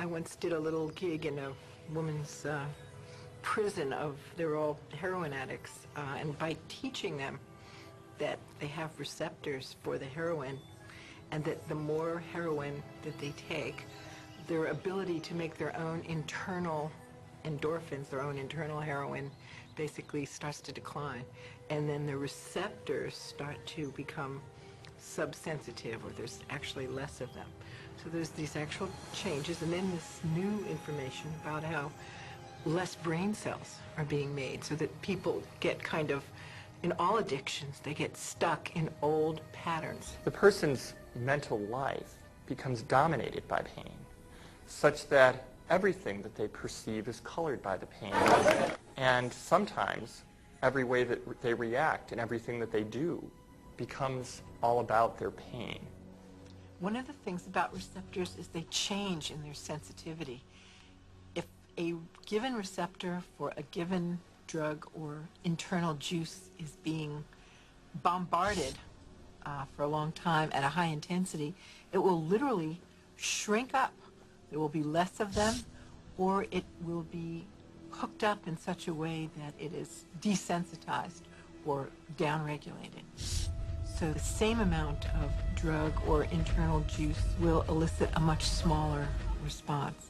I once did a little gig in a woman's prison they're all heroin addicts, and by teaching them that they have receptors for the heroin, and that the more heroin that they take, their ability to make their own internal endorphins, their own internal heroin, basically starts to decline. And then the receptors start to become subsensitive, or there's actually less of them. So there's these actual changes, and then this new information about how less brain cells are being made, so that people get kind of, in all addictions, they get stuck in old patterns. The person's mental life becomes dominated by pain, such that everything that they perceive is colored by the pain. And sometimes every way that they react and everything that they do becomes all about their pain. One of the things about receptors is they change in their sensitivity. If a given receptor for a given drug or internal juice is being bombarded for a long time at a high intensity, it will literally shrink up. There will be less of them, or it will be hooked up in such a way that it is desensitized or downregulated. So the same amount of drug or internal juice will elicit a much smaller response.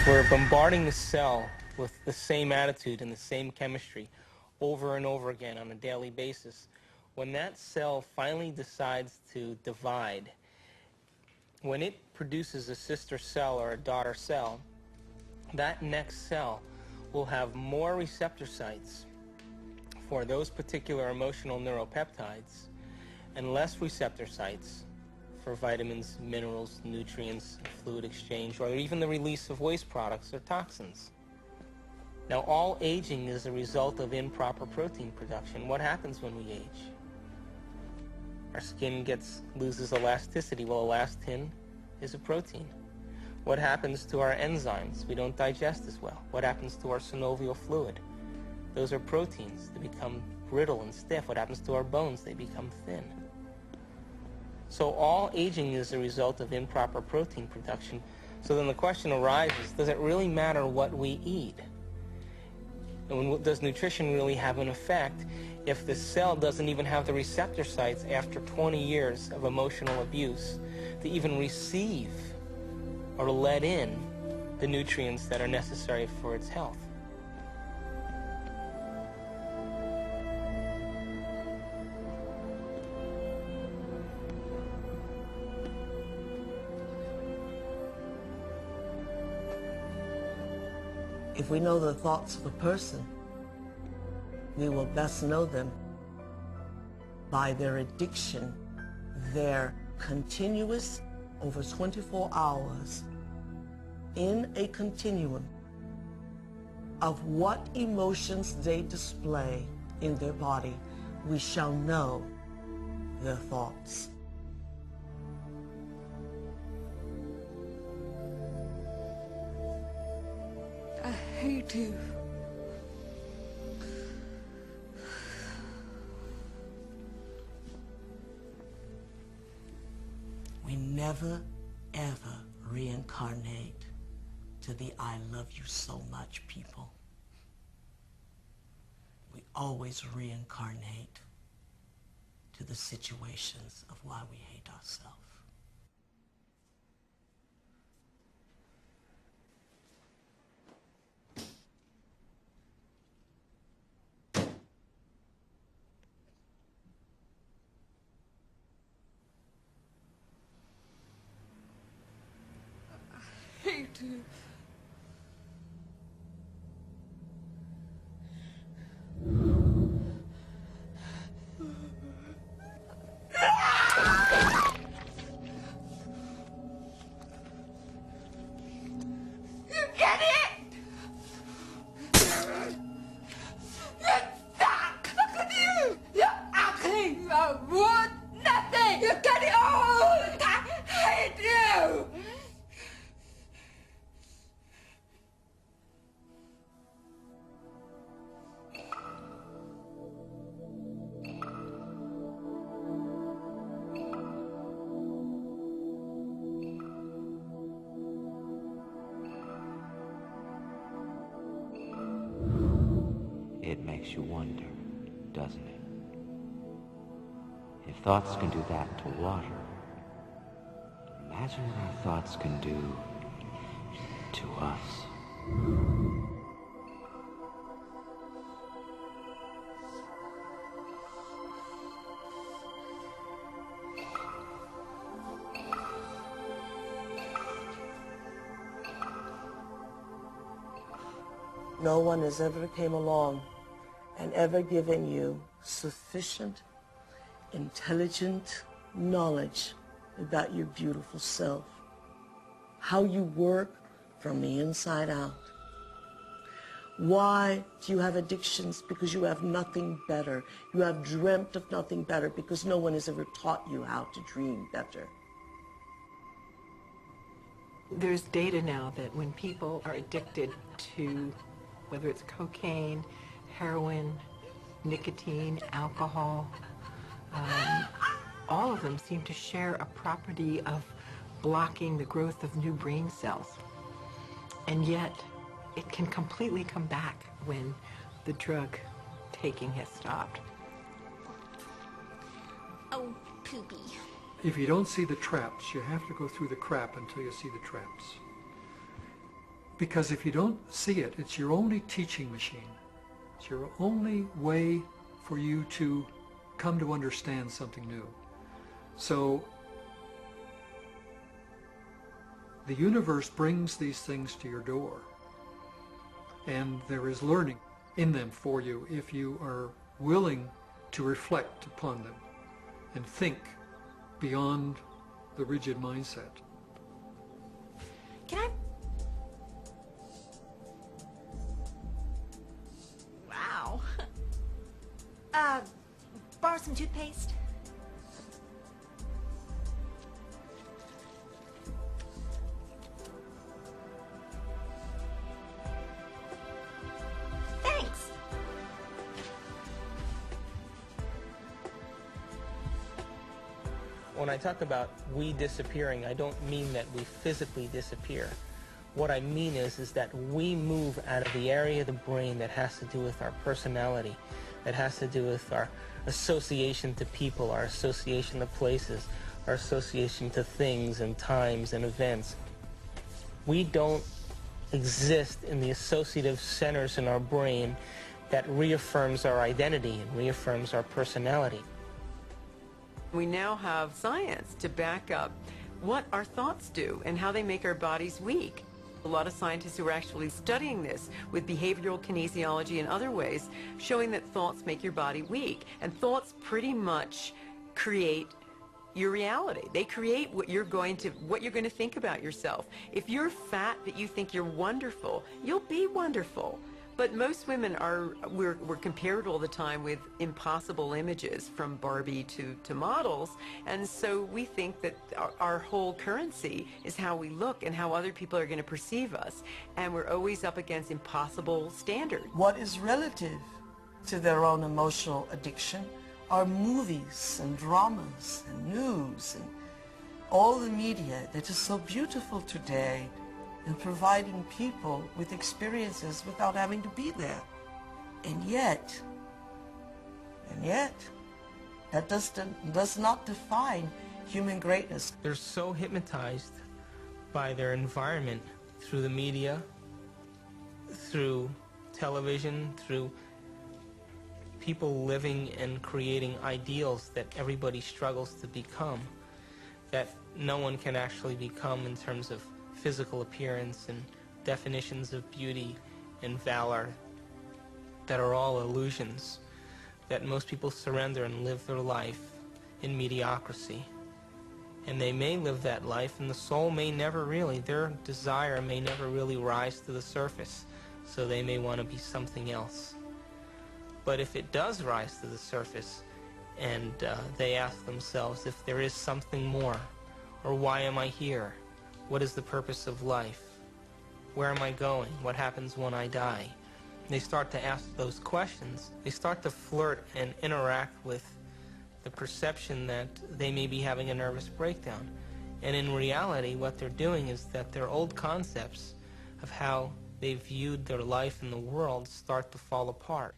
We're bombarding the cell with the same attitude and the same chemistry over and over again on a daily basis. When that cell finally decides to divide, when it produces a sister cell or a daughter cell, that next cell will have more receptor sites for those particular emotional neuropeptides and less receptor sites for vitamins, minerals, nutrients, fluid exchange, or even the release of waste products or toxins. Now, all aging is a result of improper protein production. What happens when we age? Our skin loses elasticity. Well, elastin is a protein. What happens to our enzymes? We don't digest as well. What happens to our synovial fluid? Those are proteins. They become brittle and stiff. What happens to our bones? They become thin. So all aging is a result of improper protein production. So then the question arises, does it really matter what we eat? And does nutrition really have an effect if the cell doesn't even have the receptor sites after 20 years of emotional abuse to even receive or let in the nutrients that are necessary for its health? If we know the thoughts of a person, we will best know them by their addiction, their continuous, over 24 hours, in a continuum of what emotions they display in their body. We shall know their thoughts. I hate you. We never, ever reincarnate to the I love you so much people. We always reincarnate to the situations of why we hate ourselves. Hate you. makes you wonder, doesn't it? If thoughts can do that to water, imagine what our thoughts can do to us. No one has ever came along and ever given you sufficient, intelligent knowledge about your beautiful self, how you work from the inside out. Why do you have addictions? Because you have nothing better. You have dreamt of nothing better because no one has ever taught you how to dream better. There's data now that when people are addicted to, whether it's cocaine, heroin, nicotine, alcohol, all of them seem to share a property of blocking the growth of new brain cells. And yet, it can completely come back when the drug taking has stopped. Oh, poopy. If you don't see the traps, you have to go through the crap until you see the traps. Because if you don't see it, it's your only teaching machine. It's your only way for you to come to understand something new. So the universe brings these things to your door, and there is learning in them for you if you are willing to reflect upon them and think beyond the rigid mindset. Can I? Wow. Borrow some toothpaste? Thanks. When I talk about we disappearing, I don't mean that we physically disappear. What I mean is that we move out of the area of the brain that has to do with our personality, that has to do with our association to people, our association to places, our association to things and times and events. We don't exist in the associative centers in our brain that reaffirms our identity and reaffirms our personality. We now have science to back up what our thoughts do and how they make our bodies weak. A lot of scientists who are actually studying this with behavioral kinesiology and other ways, showing that thoughts make your body weak. And thoughts pretty much create your reality. They create what you're going to think about yourself. If you're fat but you think you're wonderful, you'll be wonderful. But most women we're compared all the time with impossible images from Barbie to models, and so we think that our whole currency is how we look and how other people are going to perceive us, and we're always up against impossible standards. What is relative to their own emotional addiction are movies and dramas and news and all the media that is so beautiful today in providing people with experiences without having to be there. And yet, that does not define human greatness. They're so hypnotized by their environment through the media, through television, through people living and creating ideals that everybody struggles to become, that no one can actually become in terms of physical appearance and definitions of beauty and valor that are all illusions, that most people surrender and live their life in mediocrity. And they may live that life, and the soul may never really, their desire may never really rise to the surface, so they may want to be something else. But if it does rise to the surface, and they ask themselves if there is something more, or why am I here? What is the purpose of life? Where am I going? What happens when I die? They start to ask those questions. They start to flirt and interact with the perception that they may be having a nervous breakdown. And in reality, what they're doing is that their old concepts of how they viewed their life in the world start to fall apart.